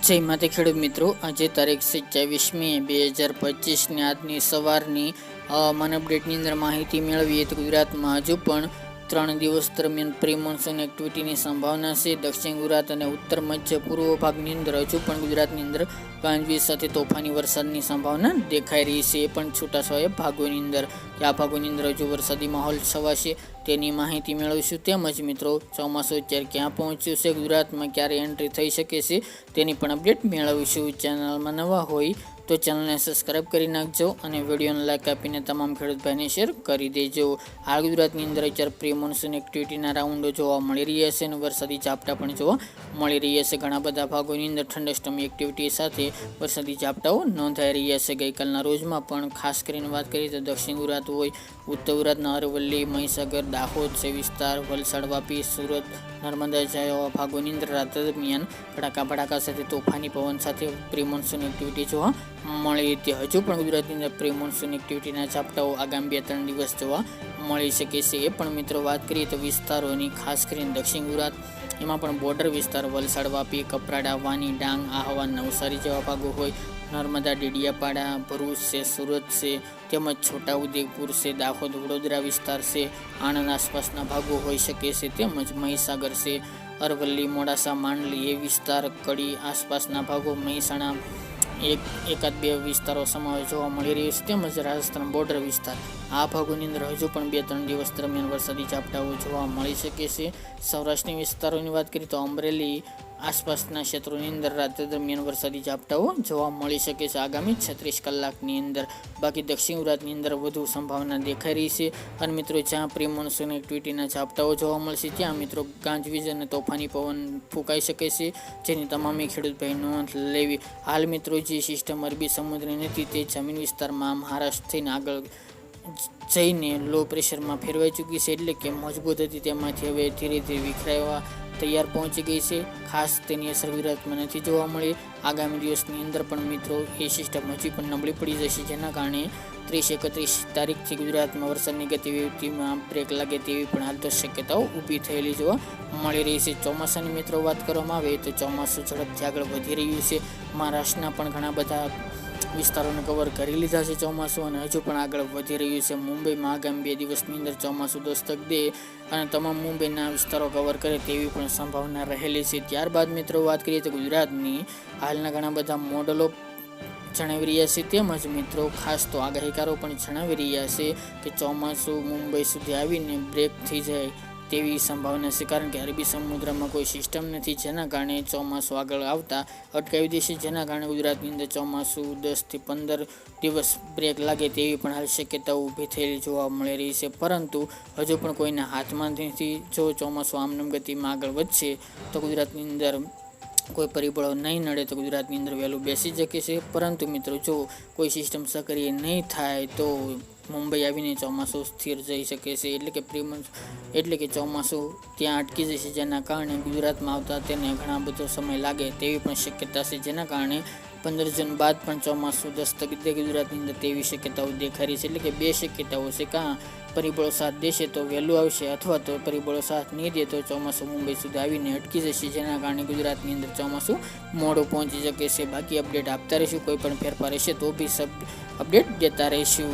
જય માતે ખેડૂત મિત્રો, આજે તારીખ 27/મે/2025 આજની સવારની હવામાન અપડેટની અંદર માહિતી મેળવીએ તો ગુજરાતમાં હજુ પણ 3 દિવસ દરમિયાન પ્રી મોન્સૂન એક્ટિવિટીની સંભાવના છે. દક્ષિણ ગુજરાત અને ઉત્તર મધ્ય પૂર્વ ભાગની અંદર હજુ પણ ગુજરાતની અંદર ગાજવીજ સાથે તોફાની વરસાદની સંભાવના દેખાઈ રહી છે. એ પણ છૂટાછવાયા ભાગોની અંદર કે આ ભાગોની અંદર હજુ વરસાદી માહોલ છવાશે તેની માહિતી મેળવીશું. તેમજ મિત્રો ચોમાસું અત્યારે ક્યાં પહોંચ્યું છે, ગુજરાતમાં ક્યારે એન્ટ્રી થઈ શકે છે તેની પણ અપડેટ મેળવીશું. ચેનલમાં નવા હોય તો ચેનલને સબસ્ક્રાઈબ કરી નાખજો અને વિડીયોને લાઈક આપીને તમામ ખેડૂત ભાઈને શેર કરી દેજો. હાલ ગુજરાતની અંદર અત્યારે પ્રી મોન્સૂન એક્ટિવિટીના રાઉન્ડો જોવા મળી રહ્યા છે અને વરસાદી ઝાપટા પણ જોવા મળી રહ્યા છે. ઘણા બધા ભાગોની અંદર ઠંડસ્ટમી એક્ટિવિટી સાથે વરસાદી ઝાપટાઓ નોંધાઈ રહ્યા છે. ગઈકાલના રોજમાં પણ ખાસ કરીને વાત કરીએ તો દક્ષિણ ગુજરાત હોય, ઉત્તર ગુજરાતના અરવલ્લી, મહીસાગર, દાહોદ છે વિસ્તાર, વલસાડ, વાપી, સુરત, નર્મદા જેવા ભાગોની અંદર રાત દરમિયાન ભડાકા સાથે તોફાની પવન સાથે પ્રી મોન્સૂન એક્ટિવિટી જોવા મળી હતી. હજુ પણ ગુજરાતની અંદર પ્રી મોન્સૂન એક્ટિવિટીના ઝાપટાઓ આગામી 2-3 દિવસ જોવા મળી શકે છે. એ પણ મિત્રો વાત કરીએ તો વિસ્તારોની, ખાસ કરીને દક્ષિણ ગુજરાત એમાં પણ બોર્ડર વિસ્તાર વલસાડ, વાપી, કપરાડા, વાની, ડાંગ, આહવા, નવસારી જેવા ભાગો હોય, નર્મદા, ડેડિયાપાડા, ભરૂચ છે, સુરત છે, તેમજ છોટાઉદેપુર છે, દાહોદ, વડોદરા વિસ્તાર છે, આણંદ આસપાસના ભાગો હોઈ શકે છે, તેમજ મહીસાગર છે, અરવલ્લી, મોડાસા, માંડલી એ વિસ્તાર, કડી આસપાસના ભાગો, મહેસાણા એકાદ બે વિસ્તારો સમાવેશ જોવા મળી રહ્યો છે, તેમજ રાજસ્થાન બોર્ડર વિસ્તાર આ ભાગોની અંદર હજુ પણ 2-3 દિવસ દરમિયાન વરસાદી ઝાપટાઓ જોવા મળી શકે છે. સૌરાષ્ટ્રની વિસ્તારોની વાત કરીએ તો અમરેલી આસપાસના ક્ષેત્રોની અંદર રાત દરમિયાન વરસાદી ઝાપટાઓ જોવા મળી શકે છે આગામી 36 કલાકની અંદર. બાકી દક્ષિણ ગુજરાતની અંદર વધુ સંભાવના દેખાઈ રહી છે. અને મિત્રો જ્યાં પ્રી મોન્સૂન એક્ટિવિટીના ઝાપટાઓ જોવા મળશે ત્યાં મિત્રો ગાજવીજ અને તોફાની પવન ફૂંકાઈ શકે છે, જેની તમામે ખેડૂત ભાઈ નોંધ લેવી. હાલ મિત્રો જે સિસ્ટમ અરબી સમુદ્રની નથી તે જમીન વિસ્તારમાં મહારાષ્ટ્ર થઈને આગળ જઈને લો પ્રેશરમાં ફેરવાઈ ચૂકી છે, એટલે કે મજબૂત હતી તેમાંથી હવે ધીરે ધીરે વિખરાવા તૈયાર પહોંચી ગઈ છે. ખાસ તેની અસર ગુજરાતમાં નથી જોવા મળી. આગામી દિવસની અંદર પણ મિત્રો એ સિસ્ટમ હજી પણ નબળી પડી જશે, જેના કારણે 30-31 તારીખથી ગુજરાતમાં વરસાદની ગતિવિધિમાં બ્રેક લાગે તેવી પણ હાલ તો શક્યતાઓ ઊભી થયેલી જોવા મળી રહી છે. ચોમાસાની મિત્રો વાત કરવામાં આવે તો ચોમાસું ઝડપથી આગળ વધી રહ્યું છે. મહારાષ્ટ્રના પણ ઘણા બધા વિસ્તારોને કવર કરી લીધા છે ચોમાસું, અને હજુ પણ આગળ વધી રહ્યું છે. મુંબઈમાં આગામી 2 દિવસની અંદર ચોમાસું દસ્તક દે અને તમામ મુંબઈના વિસ્તારો કવર કરે તેવી પણ સંભાવના રહેલી છે. ત્યારબાદ મિત્રો વાત કરીએ તો ગુજરાતની હાલના ઘણા બધા મોડલો જણાવી રહ્યા છે, તેમજ મિત્રો ખાસ તો આગાહીકારો પણ જણાવી રહ્યા છે કે ચોમાસું મુંબઈ સુધી આવીને બ્રેક થઈ જાય તેવી સંભાવના છે, કારણ કે અરબી સમુદ્રમાં કોઈ સિસ્ટમ નથી, જેના કારણે ચોમાસું આગળ આવતા અટકાવી દેશે, જેના કારણે ગુજરાતની અંદર ચોમાસું 10-15 દિવસ બ્રેક લાગે તેવી પણ હાલ શક્યતાઓ ઊભી થયેલી જોવા મળી રહી છે. પરંતુ હજુ પણ કોઈના હાથમાં નથી. જો ચોમાસું આમનામ ગતિમાં આગળ વધશે તો ગુજરાતની અંદર કોઈ પરિબળો નહીં નડે તો ગુજરાતની અંદર વહેલું બેસી શકે છે. પરંતુ મિત્રો જો કોઈ સિસ્ટમ સક્રિય નહીં થાય તો મુંબઈ આવીને ચોમાસું સ્થિર જઈ શકે છે, એટલે કે ચોમાસું ત્યાં અટકી જશે, જેના કારણે ગુજરાતમાં આવતા તેને ઘણા બધો સમય લાગે તેવી પણ શક્યતા છે, જેના કારણે 15 જૂન બાદ પણ ચોમાસું દસ્તક દે ગુજરાતની અંદર તેવી શક્યતાઓ દેખાઈ રહી છે. એટલે કે 2 શક્યતાઓ છે, કાં પરિબળો સાથ દેશે તો વહેલું આવશે, અથવા તો પરિબળો સાથ નહીં દે તો ચોમાસું મુંબઈ સુધી આવીને અટકી જશે, જેના કારણે ગુજરાતની અંદર ચોમાસું મોડું પહોંચી શકે છે. બાકી અપડેટ આપતા રહીશું, કોઈ પણ ફેરફાર હશે તો બી અપડેટ દેતા રહીશું.